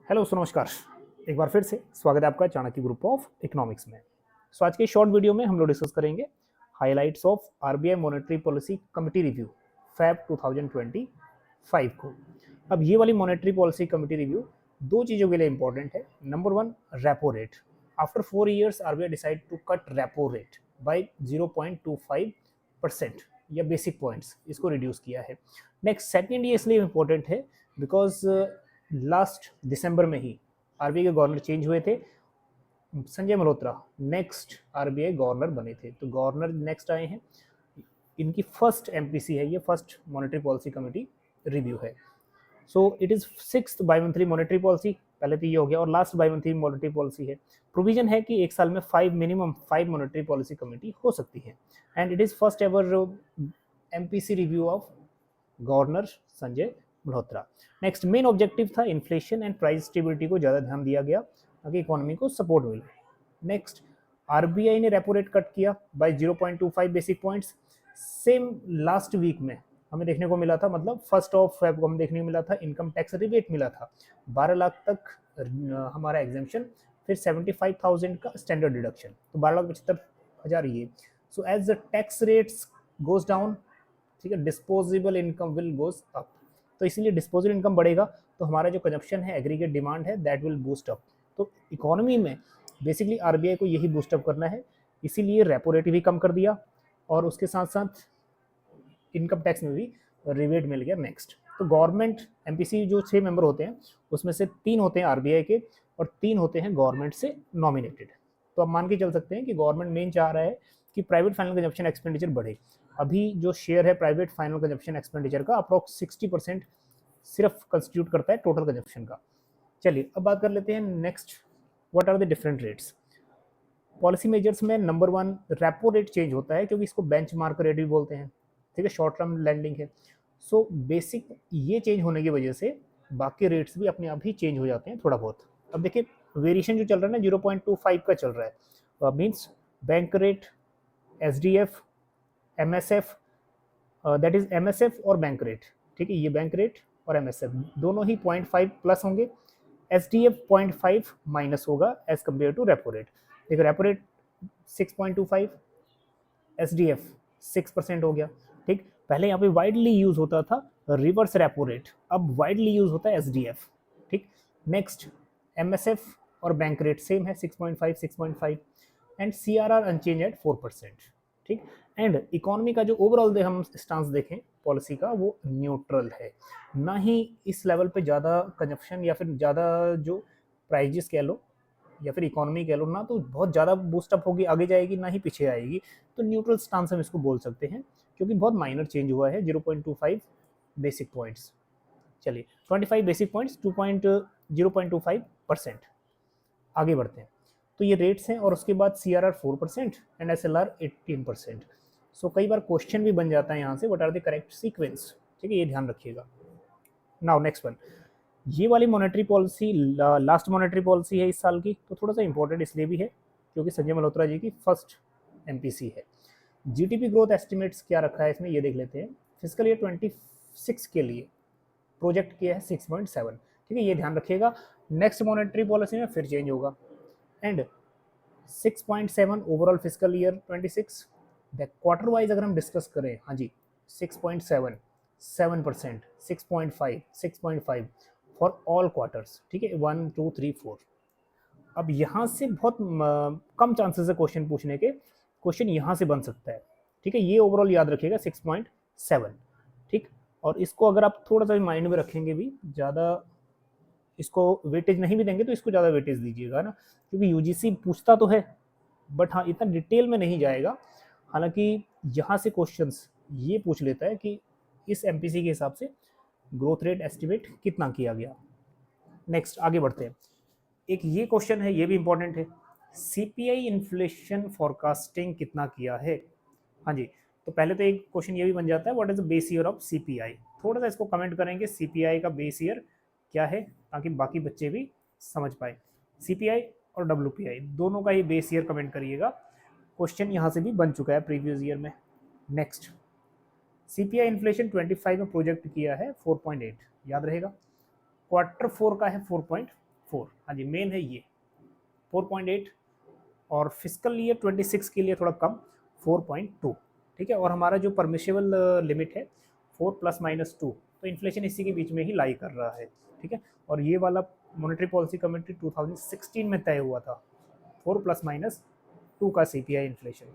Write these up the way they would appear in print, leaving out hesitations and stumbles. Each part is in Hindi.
हेलो नमस्कार। एक बार फिर से स्वागत है आपका चाणक्य ग्रुप ऑफ इकोनॉमिक्स में। आज के शॉर्ट वीडियो में हम लोग डिस्कस करेंगे highlights of RBI monetary policy committee review Feb 2025 को। अब ये वाली मॉनेटरी पॉलिसी कमिटी रिव्यू दो चीज़ों के लिए इंपॉर्टेंट है। Number one, repo rate. After 4 years RBI decide to cut repo rate by 0.25% या बेसिक पॉइंट्स, इसको रिड्यूस किया है। नेक्स्ट, सेकेंड, ये इसलिए इम्पोर्टेंट है बिकॉज लास्ट दिसंबर में ही आरबीआई के गवर्नर चेंज हुए थे। Sanjay Malhotra next RBI governor बने थे, तो गवर्नर नेक्स्ट आए हैं। इनकी फर्स्ट एमपीसी है, ये first monetary policy committee review है। So it is sixth bimonthly monetary policy, पहले तो ये हो गया, और last bimonthly monetary policy है। प्रोविजन है कि एक साल में मिनिमम 5 मॉनेटरी पॉलिसी कमेटी हो सकती है। And it is first ever MPC review of governor Sanjay Malhotra. Next, main objective था इन्फ्लेशन एंड प्राइस स्टेबिलिटी को ज़्यादा ध्यान दिया गया ताकि इकोनॉमी को सपोर्ट मिले। नेक्स्ट, आरबीआई ने रेपो रेट कट किया by 0.25 basic points. Same last week में हमें देखने को मिला था, मतलब 1 फेब को हमें देखने को मिला था इनकम टैक्स रिबेट मिला था 12 लाख तक हमारा एग्जेम्पशन, फिर 75,000 का स्टैंडर्ड डिडक्शन, तो 12,75,000 ये। So as the tax rates goes down, ठीक है, disposable income will goes up. तो इसीलिए डिस्पोजेबल इनकम बढ़ेगा तो हमारा जो कंजप्शन है, एग्रीगेट डिमांड है, दैट विल बूस्ट अप। तो इकोनॉमी में बेसिकली आरबीआई को यही बूस्ट अप करना है, इसीलिए रेपो रेट भी कम कर दिया और उसके साथ साथ इनकम टैक्स में भी रिबेट मिल गया। नेक्स्ट, तो गवर्नमेंट एमपीसी जो 6 मेंबर होते हैं उसमें से 3 होते हैं आरबीआई के और 3 होते हैं गवर्नमेंट से नॉमिनेटेड। तो अब मान के चल सकते हैं कि गवर्नमेंट मेन चाह रहा है कि प्राइवेट फाइनल कंजप्शन एक्सपेंडिचर बढ़े। अभी जो शेयर है प्राइवेट फाइनल कंजप्शन एक्सपेंडिचर का अप्रोक्स 60% सिर्फ कंस्टिट्यूट करता है टोटल कंजप्शन का। चलिए अब बात कर लेते हैं next, what are the different rates. Policy measures में number one, repo rate change होता है क्योंकि इसको बेंचमार्क रेट भी बोलते हैं, ठीक है, शॉर्ट टर्म लैंडिंग है। सो बेसिक ये चेंज होने की वजह से बाकी रेट्स भी अपने आप ही चेंज हो जाते हैं थोड़ा बहुत। अब देखिए वेरिएशन जो चल रहा है ना 0.25 का चल रहा है, means bank rate, SDF, MSF, that is MSF और बैंक रेट, ठीक है, ये बैंक रेट और एमएसएफ दोनों ही 0.5 प्लस होंगे, एसडीएफ 0.5 माइनस होगा as compare to repo rate. देखो रेपो रेट 6.25, एसडीएफ 6% हो गया, ठीक। पहले यहाँ पे वाइडली यूज होता था रिवर्स रेपो रेट, अब वाइडली यूज होता है एसडीएफ, ठीक। नेक्स्ट, एमएसएफ और बैंक रेट सेम है 6.5 6.5 एंड सीआरआर अनचेंज एट 4%, ठीक। एंड इकोनॉमी का जो ओवरऑल हम स्टांस देखें पॉलिसी का, वो न्यूट्रल है, ना ही इस लेवल पे ज़्यादा कंजप्शन या फिर ज़्यादा जो प्राइजेस कह लो या फिर इकोनॉमी कह लो, ना तो बहुत ज़्यादा बूस्टअप होगी आगे जाएगी, ना ही पीछे आएगी। तो न्यूट्रल स्टांस हम इसको बोल सकते हैं क्योंकि बहुत माइनर चेंज हुआ है 0.25 बेसिक पॉइंट्स। चलिए 25 बेसिक पॉइंट्स 0.25%। आगे बढ़ते हैं, तो ये रेट्स हैं और उसके बाद सीआरआर 4% एंड एसएलआर 18%। सो कई बार क्वेश्चन भी बन जाता है यहाँ से, what are the correct sequence, ठीक है, ये ध्यान रखिएगा। नाउ नेक्स्ट वन, ये वाली monetary policy last monetary policy है इस साल की, तो थोड़ा सा इंपॉर्टेंट इसलिए भी है क्योंकि संजय मल्होत्रा जी की फर्स्ट एमपीसी है। जीडीपी ग्रोथ एस्टिमेट्स क्या रखा है इसमें, ये देख लेते हैं। फिजिकल ईयर 26 के लिए प्रोजेक्ट किया है 6.7, ठीक है, ये ध्यान रखिएगा। नेक्स्ट मॉनेटरी पॉलिसी में फिर चेंज होगा and 6.7 overall physical year 26। Quarter wise अगर हम डिस्कस करें, हाँ जी, 6.7, 7%, 6.5, 6.5 फॉर ऑल क्वार्टर्स, ठीक है, 1 2 3 4। अब यहाँ से बहुत कम चांसेस है क्वेश्चन पूछने के, क्वेश्चन यहाँ से बन सकता है, ठीक है, ये ओवरऑल याद रखिएगा 6.7, ठीक। और इसको अगर आप थोड़ा सा माइंड में रखेंगे भी, ज़्यादा इसको वेटेज नहीं भी देंगे तो इसको ज़्यादा वेटेज दीजिएगा ना, क्योंकि यूजीसी पूछता तो है बट हाँ इतना डिटेल में नहीं जाएगा। हालांकि यहाँ से क्वेश्चंस ये पूछ लेता है कि इस एमपीसी के हिसाब से ग्रोथ रेट एस्टिमेट कितना किया गया। नेक्स्ट आगे बढ़ते हैं, एक ये क्वेश्चन है, ये भी इंपॉर्टेंट है, सीपीआई इन्फ्लेशन फॉरकास्टिंग कितना किया है। हाँ जी, तो पहले तो एक क्वेश्चन ये भी बन जाता है, what is the base year of CPI. थोड़ा सा इसको कमेंट करेंगे सीपीआई का बेस ईयर क्या है ताकि बाकी बच्चे भी समझ पाए। सीपीआई और डब्ल्यूपीआई दोनों का ही बेस ईयर कमेंट करिएगा, क्वेश्चन यहाँ से भी बन चुका है प्रीवियस ईयर में। नेक्स्ट, सीपीआई इन्फ्लेशन 25 में प्रोजेक्ट किया है 4.8, याद रहेगा। क्वार्टर 4 का है 4.5, 4, हाँ जी मेन है ये 4.8, और फिजिकल ईयर 26 के लिए थोड़ा कम 4.2, ठीक है। और हमारा जो परमिशेबल लिमिट है 4 ± 2, तो इन्फ्लेशन इसी के बीच में ही लाई कर रहा है, ठीक है। और ये वाला मॉनेटरी पॉलिसी कमेटी 2016 में तय हुआ था 4 ± 2 का CPI इन्फ्लेशन।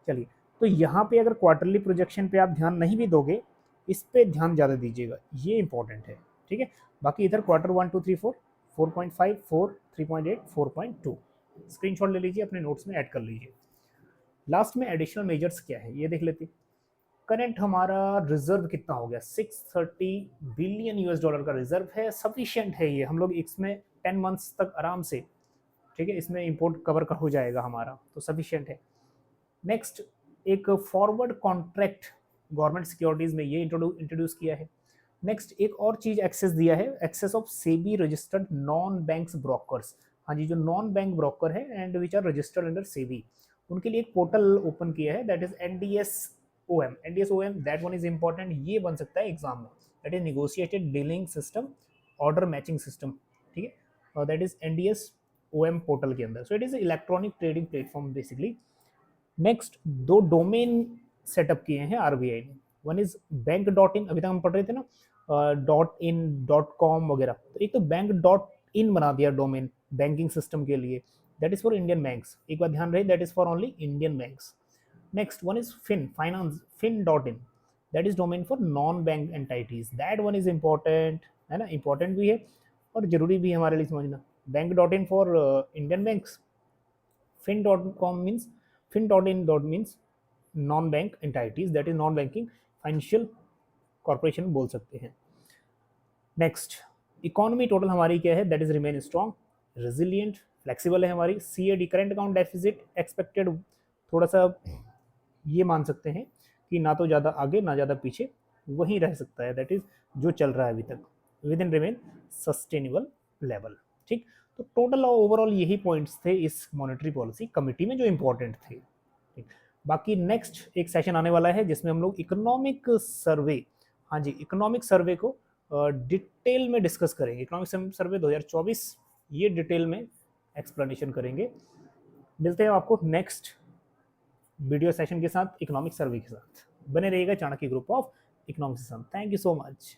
चलिए, तो यहाँ पे अगर क्वार्टरली प्रोजेक्शन पे आप ध्यान नहीं भी दोगे, इस पे ध्यान ज़्यादा दीजिएगा, ये इंपॉर्टेंट है, ठीक है। बाकी इधर क्वार्टर 1 2 3 4 4.5 4 3.8 4.2 स्क्रीनशॉट ले लीजिए, अपने नोट्स में ऐड कर लीजिए। लास्ट में एडिशनल मेजर्स क्या है ये देख लेते हैं। करंट हमारा रिजर्व कितना हो गया, 630 बिलियन US डॉलर का रिजर्व है, सफिशिएंट है ये, हम लोग इसमें 10 मंथ्स तक आराम से, ठीक है, इसमें इंपोर्ट कवर हो जाएगा हमारा, तो सफिशिएंट है। नेक्स्ट, एक फॉरवर्ड कॉन्ट्रैक्ट गवर्नमेंट सिक्योरिटीज में ये इंट्रोड्यूस किया है। नेक्स्ट, एक और चीज एक्सेस दिया है, access of SEBI registered non banks brokers. हाँ जी, जो नॉन बैंक ब्रोकर है and which are registered under SEBI, उनके लिए एक पोर्टल ओपन किया है, that is NDSOM। NDSOM, that one is important, ये बन सकता है एग्जाम में, that is negotiated dealing system order matching system, ठीक है, और दैट इज NDSOM पोर्टल के अंदर। So it is electronic trading platform basically. Next, 2 domain setup किए हैं आरबीआई ने, वन इज बैंक.in, अभी तक हम पढ़ रहे थे ना .in .com वगैरह, तो एक तो बैंक.in बना दिया डोमेन बैंकिंग सिस्टम के लिए, that is for Indian banks, एक बात ध्यान रहे, that is for only Indian banks. Next one is finance fin.in, that is domain for non bank entities, that one is important, है ना, इंपॉर्टेंट भी है और जरूरी भी है हमारे लिए समझना। बैंक.in for Indian banks, fin.com means fin.in means non bank entities, that is non banking financial corporation बोल सकते हैं। नेक्स्ट, इकोनॉमी टोटल हमारी क्या है, that is remain strong, resilient, flexible है हमारी। CAD current account deficit expected थोड़ा सा ये मान सकते हैं कि ना तो ज़्यादा आगे ना ज़्यादा पीछे, वहीं रह सकता है, दैट इज जो चल रहा है अभी तक, with in remain sustainable level, ठीक। तो टोटल ओवरऑल यही पॉइंट्स थे इस मॉनेटरी पॉलिसी कमिटी में जो इंपॉर्टेंट थे, ठीक। बाकी नेक्स्ट एक सेशन आने वाला है जिसमें हम लोग इकोनॉमिक सर्वे, हाँ जी, इकोनॉमिक सर्वे को डिटेल में डिस्कस करेंगे, इकोनॉमिक सर्वे 2024, ये डिटेल में एक्सप्लेनेशन करेंगे। मिलते हैं आपको नेक्स्ट वीडियो सेशन के साथ, इकोनॉमिक सर्वे के साथ। बने रहिएगा चाणक्य ग्रुप ऑफ इकोनॉमिक्स के साथ। Thank you so much.